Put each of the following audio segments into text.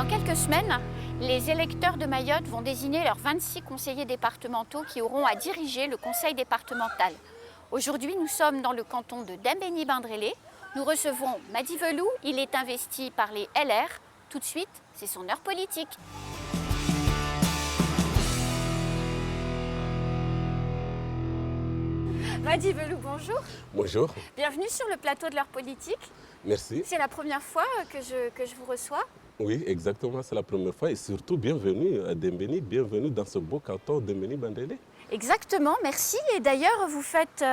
Dans quelques semaines, les électeurs de Mayotte vont désigner leurs 26 conseillers départementaux qui auront à diriger le conseil départemental. Aujourd'hui, nous sommes dans le canton de Dembéni-Bandrélé. Nous recevons Madi Velou, il est investi par les LR. Tout de suite, c'est son heure politique. Madi Velou, bonjour. Bonjour. Bienvenue sur le plateau de l'heure politique. Merci. C'est la première fois que je vous reçois. Oui, exactement, c'est la première fois et surtout bienvenue à Dembéni, bienvenue dans ce beau canton Dembéni-Bandrélé. Exactement, merci. Et d'ailleurs, vous faites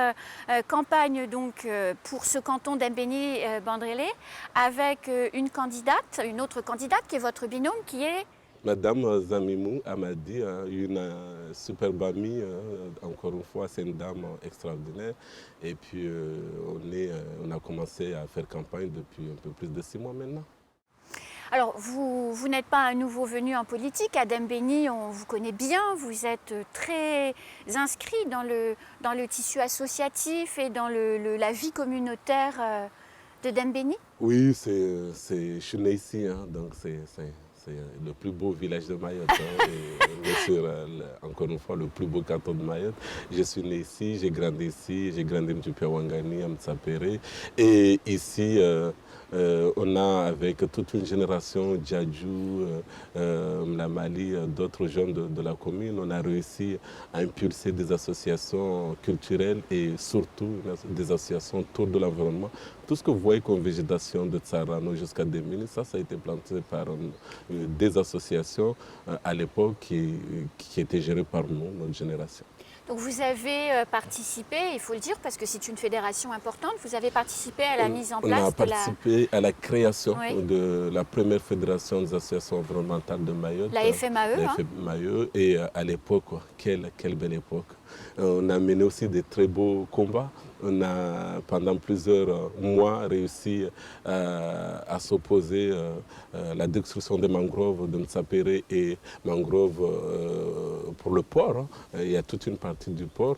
campagne donc, pour ce canton Dembéni-Bandrélé avec une autre candidate qui est votre binôme, qui est... Madame Zamimou Amadi, une superbe amie, encore une fois, c'est une dame extraordinaire. Et puis, on a commencé à faire campagne depuis un peu plus de 6 mois maintenant. Alors, vous n'êtes pas un nouveau venu en politique. À Dembéni, on vous connaît bien. Vous êtes très inscrit dans le tissu associatif et dans la vie communautaire de Dembéni. Oui, je suis né ici, hein, donc c'est le plus beau village de Mayotte, hein, et bien sûr, encore une fois, le plus beau canton de Mayotte. Je suis né ici, j'ai grandi un petit peu à Ouangani, à Mtsapéré. Et ici, on a avec toute une génération, Djadjou, Mlamali, d'autres jeunes de la commune, on a réussi à impulser des associations culturelles et surtout des associations autour de l'environnement. Tout ce que vous voyez comme végétation de Tsarano jusqu'à Dembéni, ça a été planté par des associations à l'époque qui étaient gérées par nous, notre génération. Donc vous avez participé, il faut le dire, parce que c'est une fédération importante, vous avez participé à la mise en place de la... On a participé à la création de la première fédération des associations environnementales de Mayotte. La FMAE. La FMAE, et à l'époque, quelle belle époque. On a mené aussi des très beaux combats. On a, pendant plusieurs mois, réussi à s'opposer à la destruction des mangroves de Mtsapéré et mangroves pour le port. Hein. Il y a toute une partie du port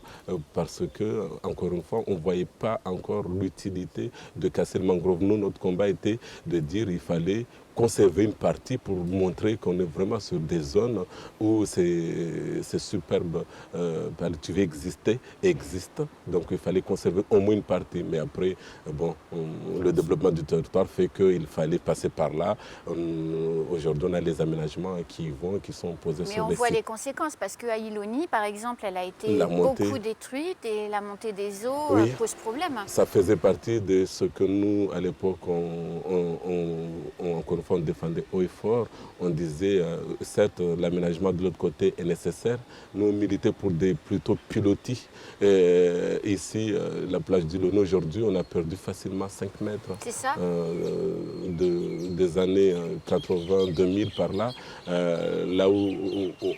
parce que, encore une fois, on ne voyait pas encore l'utilité de casser le mangrove. Nous, notre combat était de dire qu'il fallait conserver une partie pour montrer qu'on est vraiment sur des zones où ces superbes paludismes existent. Donc il fallait conserver au moins une partie. Mais après, bon, le développement du territoire fait qu'il fallait passer par là. Aujourd'hui, on a les aménagements qui sont posés sur les sites. Mais on voit les conséquences parce qu'à Iloni, par exemple, elle a été beaucoup détruite et la montée des eaux pose problème. Ça faisait partie de ce que nous, à l'époque, encore une fois, on défendait haut et fort. On disait, certes, l'aménagement de l'autre côté est nécessaire. Nous, on militait pour des plutôt pilotis. Ici, la plage d'Iloni, aujourd'hui, on a perdu facilement 5 mètres. C'est ça. Des années 80-2000 par là. Là où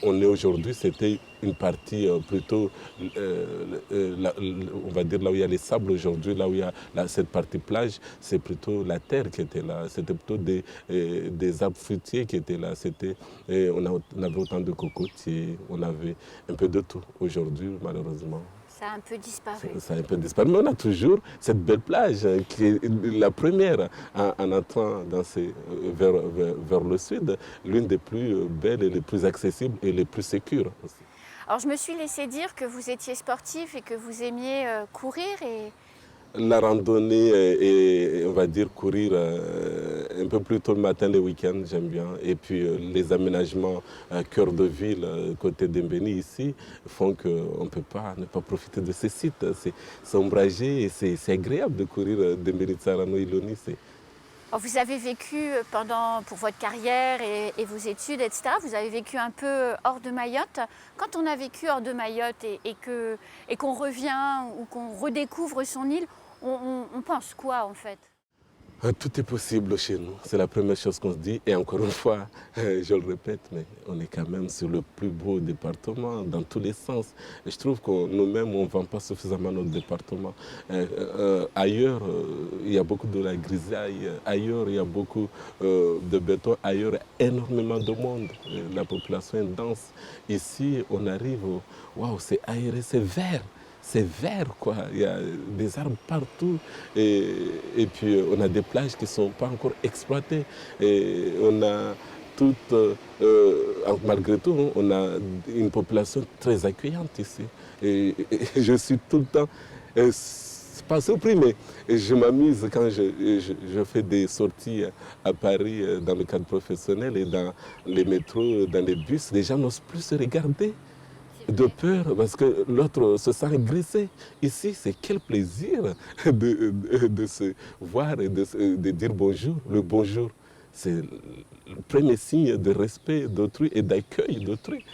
on est aujourd'hui, c'était une partie plutôt, on va dire là où il y a les sables aujourd'hui, là où il y a cette partie plage, c'est plutôt la terre qui était là. C'était plutôt des arbres fruitiers qui étaient là. On avait autant de cocotiers, on avait un peu de tout. Aujourd'hui, malheureusement, ça a un peu disparu. Ça a un peu disparu, mais on a toujours cette belle plage qui est la première en entrant vers le sud, l'une des plus belles et les plus accessibles et les plus sécures aussi. Alors je me suis laissé dire que vous étiez sportif et que vous aimiez courir et... La randonnée et on va dire courir un peu plus tôt le matin, les week-ends, j'aime bien. Et puis les aménagements cœur de ville, côté Dembéni ici, font qu'on ne peut pas ne pas profiter de ces sites. C'est ombragé et c'est agréable de courir Dembéni Tsarano Iloni. Vous avez vécu pour votre carrière et vos études, etc., vous avez vécu un peu hors de Mayotte. Quand on a vécu hors de Mayotte et qu'on revient ou qu'on redécouvre son île, on pense quoi en fait ? Tout est possible chez nous, c'est la première chose qu'on se dit. Et encore une fois, je le répète, mais on est quand même sur le plus beau département dans tous les sens. Et je trouve que nous-mêmes, on ne vend pas suffisamment notre département. Ailleurs, il y a beaucoup de la grisaille, ailleurs, il y a beaucoup de béton, ailleurs, énormément de monde. La population est dense. Ici, on arrive, waouh, c'est aéré, c'est vert. C'est vert, quoi. Il y a des arbres partout. Et puis, on a des plages qui ne sont pas encore exploitées. Et on a malgré tout, hein, on a une population très accueillante ici. Et je suis tout le temps, pas surpris, mais je m'amuse quand je fais des sorties à Paris dans le cadre professionnel et dans les métros, dans les bus. Les gens n'osent plus se regarder de peur parce que l'autre se sent agressé. Ici, c'est quel plaisir de se voir et de dire bonjour. Le bonjour, c'est le premier signe de respect d'autrui et d'accueil d'autrui.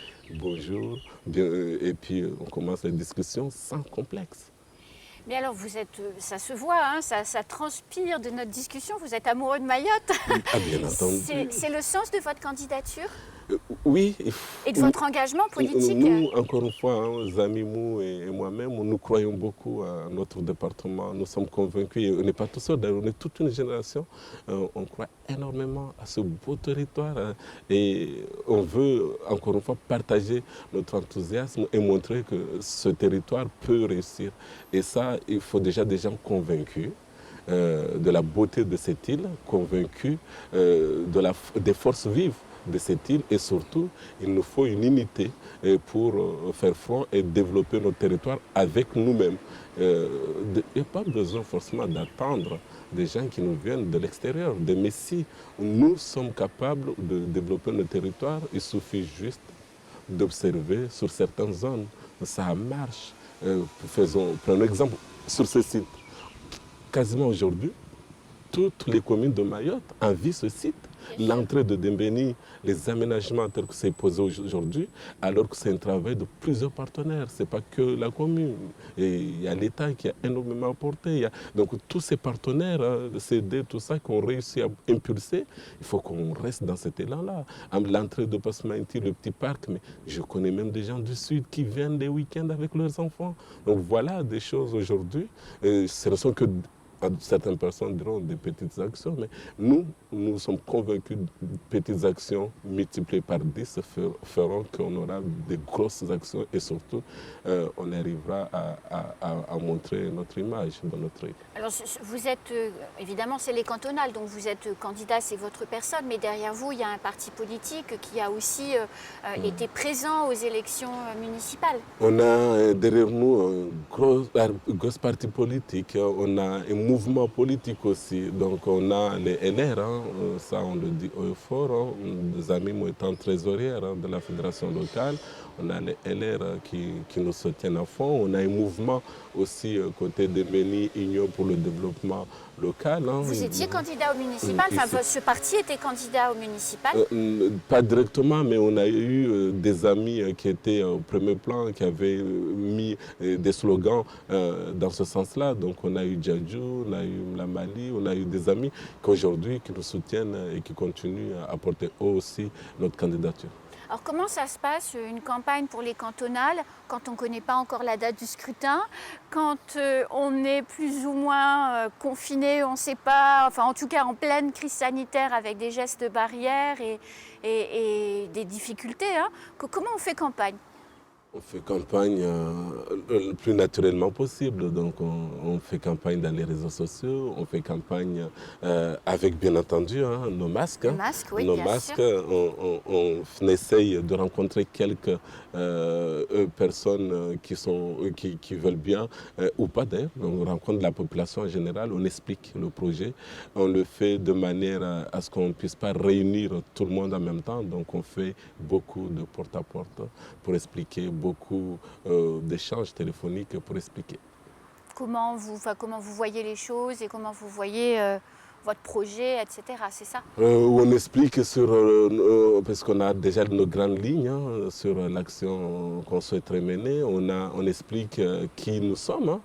Bonjour, bien, et puis on commence la discussion sans complexe. Mais alors, vous êtes, ça se voit, hein, ça transpire de notre discussion, vous êtes amoureux de Mayotte. Ah, bien entendu. C'est le sens de votre candidature oui. et de votre engagement politique. Nous, encore une fois, hein, Zamimou et moi-même, nous croyons beaucoup à notre département. Nous sommes convaincus, et on n'est pas tout seul, on est toute une génération. On croit énormément à ce beau territoire et on veut, encore une fois, partager notre enthousiasme et montrer que ce territoire peut réussir. Et ça, il faut déjà des gens convaincus. De la beauté de cette île, convaincus des forces vives de cette île et surtout, il nous faut une unité pour faire front et développer notre territoire avec nous-mêmes. Il n'y a pas besoin forcément d'attendre des gens qui nous viennent de l'extérieur, des messies. Nous sommes capables de développer notre territoire, il suffit juste d'observer sur certaines zones. Ça marche. Prenons exemple sur ce site. Quasiment aujourd'hui, toutes les communes de Mayotte envient ce site. L'entrée de Dembéni, les aménagements tels que c'est posé aujourd'hui, alors que c'est un travail de plusieurs partenaires. Ce n'est pas que la commune. Et il y a l'État qui a énormément apporté. Donc tous ces partenaires, CD, tout ça, qu'on réussit à impulser, il faut qu'on reste dans cet élan-là. L'entrée de Passementy, le petit parc, mais je connais même des gens du Sud qui viennent les week-ends avec leurs enfants. Donc voilà des choses aujourd'hui. Ce ne sont que certaines personnes diront des petites actions, mais nous sommes convaincus que petites actions multipliées par 10 feront qu'on aura des grosses actions et surtout on arrivera à montrer notre image dans notre île. Alors vous êtes, évidemment c'est les cantonales, donc vous êtes candidat, c'est votre personne, mais derrière vous il y a un parti politique qui a aussi été présent aux élections municipales. On a derrière nous un gros parti politique, on a un mouvement politique aussi, donc on a les LR, hein, ça on le dit haut et fort, hein, des amis étant trésorière hein, de la fédération locale, on a les LR qui nous soutiennent à fond, on a un mouvement aussi côté de Béni Union pour le développement local. Hein. Vous étiez candidat au municipal, enfin ce parti était candidat au municipal? Pas directement, mais on a eu des amis qui étaient au premier plan, qui avaient mis des slogans dans ce sens-là. Donc on a eu Djadjou, on a eu Mlamali, on a eu des amis qui aujourd'hui qui nous soutiennent et qui continuent à porter haut aussi notre candidature. Alors comment ça se passe, une campagne pour les cantonales, quand on ne connaît pas encore la date du scrutin, quand on est plus ou moins confiné, on ne sait pas, enfin en tout cas en pleine crise sanitaire avec des gestes barrières et des difficultés, hein. Comment on fait campagne ? On fait campagne le plus naturellement possible. Donc on fait campagne dans les réseaux sociaux, on fait campagne avec bien entendu hein, nos masques. Hein. Masques, oui, nos bien masques, sûr. on essaye de rencontrer quelques personnes qui veulent bien ou pas d'ailleurs. On rencontre la population en général, on explique le projet. On le fait de manière à ce qu'on ne puisse pas réunir tout le monde en même temps. Donc on fait beaucoup de porte-à-porte pour expliquer, beaucoup d'échanges téléphoniques pour expliquer. Comment vous voyez les choses et comment vous voyez votre projet, etc. C'est ça? On explique parce qu'on a déjà nos grandes lignes hein, sur l'action qu'on souhaiterait mener. On explique qui nous sommes. Hein.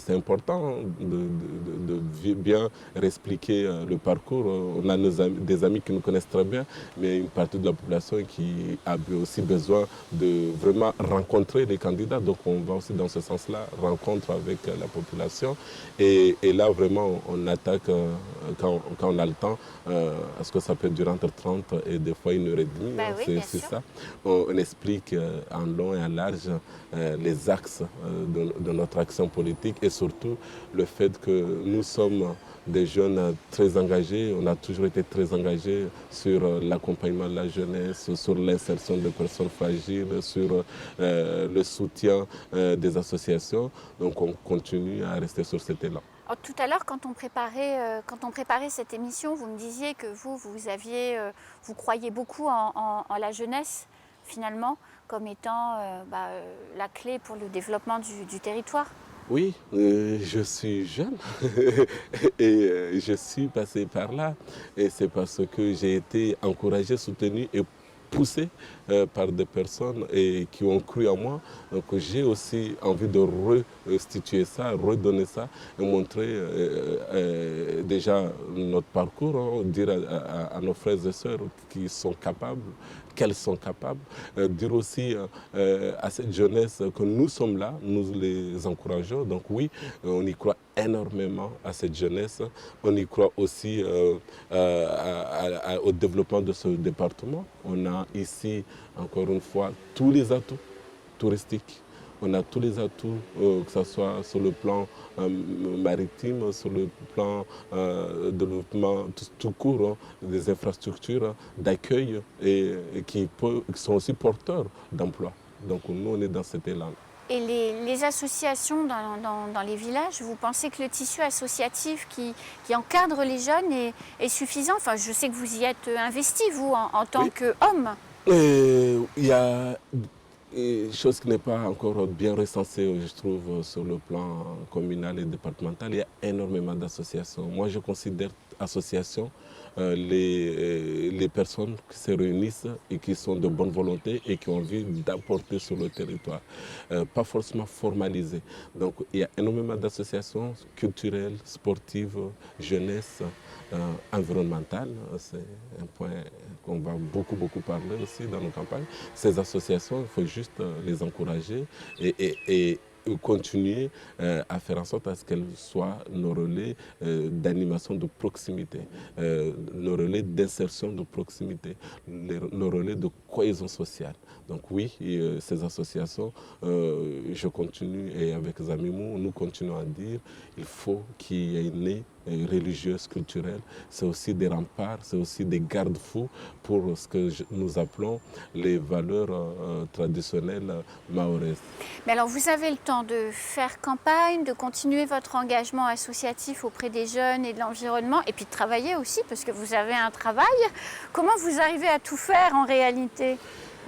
C'est important de bien réexpliquer le parcours. On a des amis qui nous connaissent très bien, mais une partie de la population qui a aussi besoin de vraiment rencontrer les candidats. Donc on va aussi dans ce sens-là, rencontre avec la population. Et là, vraiment, on attaque quand on a le temps, parce que ça peut durer entre 30 et des fois 1 heure et demie, Bah oui, bien c'est sûr. ça. On explique en long et en large les axes de notre action politique et surtout le fait que nous sommes des jeunes très engagés. On a toujours été très engagés sur l'accompagnement de la jeunesse, sur l'insertion des personnes fragiles, sur le soutien des associations. Donc on continue à rester sur cet élan. Alors, tout à l'heure, quand on préparait cette émission, vous me disiez que vous croyez beaucoup en la jeunesse, finalement, comme étant la clé pour le développement du territoire. Oui, je suis jeune et je suis passé par là. Et c'est parce que j'ai été encouragé, soutenu et poussé par des personnes qui ont cru en moi. Donc j'ai aussi envie de restituer ça, redonner ça et montrer déjà notre parcours, hein, dire à nos frères et sœurs qui sont capables, qu'elles sont capables, dire aussi à cette jeunesse que nous sommes là, nous les encourageons. Donc oui, on y croit énormément à cette jeunesse. On y croit aussi au développement de ce département. On a ici, encore une fois, tous les atouts touristiques. On a tous les atouts, que ce soit sur le plan maritime, sur le plan développement tout court, hein, des infrastructures d'accueil et qui sont aussi porteurs d'emplois. Donc nous, on est dans cet élan. Et les associations dans les villages, vous pensez que le tissu associatif qui encadre les jeunes est suffisant? Enfin, je sais que vous y êtes investi, vous, en tant qu'homme. Il y a une chose qui n'est pas encore bien recensée, je trouve, sur le plan communal et départemental. Il y a énormément d'associations. Moi, je considère associations les personnes qui se réunissent et qui sont de bonne volonté et qui ont envie d'apporter sur le territoire, pas forcément formalisées. Donc il y a énormément d'associations culturelles, sportives, jeunesse, environnementales. C'est un point qu'on va beaucoup parler aussi dans nos campagnes. Ces associations, il faut juste les encourager et continuer à faire en sorte à ce qu'elles soient nos relais d'animation de proximité, nos relais d'insertion de proximité, nos relais de cohésion sociale. Donc oui, ces associations, je continue et avec Zamimou, nous continuons à dire il faut qu'il y ait une nez religieuse, culturelle. C'est aussi des remparts, c'est aussi des garde-fous pour ce que nous appelons les valeurs traditionnelles mahoraises. Mais alors, vous avez le temps de faire campagne, de continuer votre engagement associatif auprès des jeunes et de l'environnement, et puis de travailler aussi, parce que vous avez un travail. Comment vous arrivez à tout faire en réalité ?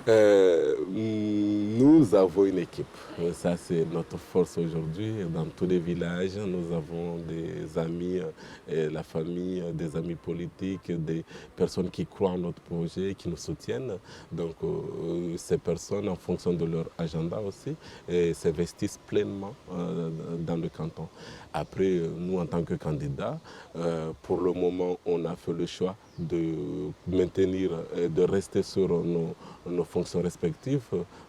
Nous avons une équipe. Ça, c'est notre force aujourd'hui. Dans tous les villages, nous avons des amis, la famille, des amis politiques, des personnes qui croient en notre projet, qui nous soutiennent. Donc, ces personnes, en fonction de leur agenda aussi, s'investissent pleinement dans le canton. Après, nous, en tant que candidats, pour le moment, on a fait le choix de maintenir, de rester sur nos fonctions respectives.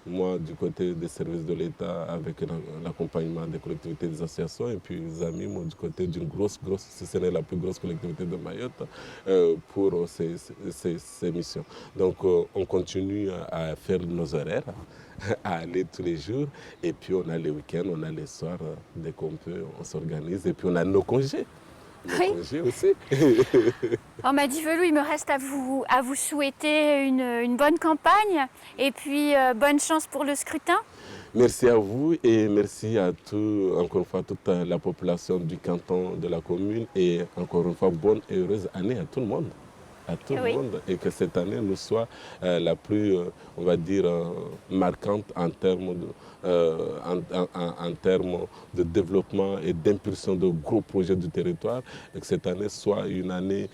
Moi, du côté des services de l'État, avec l'accompagnement des collectivités des associations, et puis les amis, moi, du côté d'une grosse, si ce n'est la plus grosse collectivité de Mayotte, pour ces missions. Donc, on continue à faire nos horaires, à aller tous les jours, et puis on a les week-ends, on a les soirs, dès qu'on peut, on s'organise, et puis on a nos congés. Oui. Aussi. Oh, Madi Velou, il me reste à vous souhaiter une bonne campagne et puis bonne chance pour le scrutin. Merci à vous et merci à encore une fois, toute la population du canton, de la commune et encore une fois, bonne et heureuse année à tout le monde. À tout le monde et que cette année nous soit la plus, on va dire, marquante en termes de développement et d'impulsion de gros projets du territoire et que cette année soit une année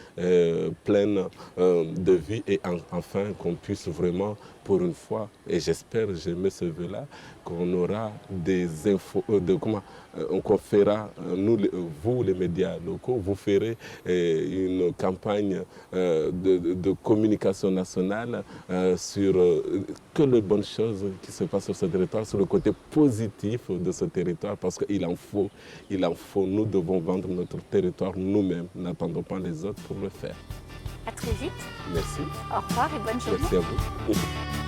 pleine de vie et enfin qu'on puisse vraiment pour une fois, et j'espère, je mets ce vœu-là, qu'on aura des infos, qu'on fera, vous les médias locaux, vous ferez une campagne de communication nationale sur que les bonnes choses qui se passent sur ce territoire, sur le côté positif de ce territoire, parce qu'il en faut, nous devons vendre notre territoire nous-mêmes, n'attendons pas les autres pour le faire. À très vite. Merci. Au revoir et bonne journée. Merci à vous.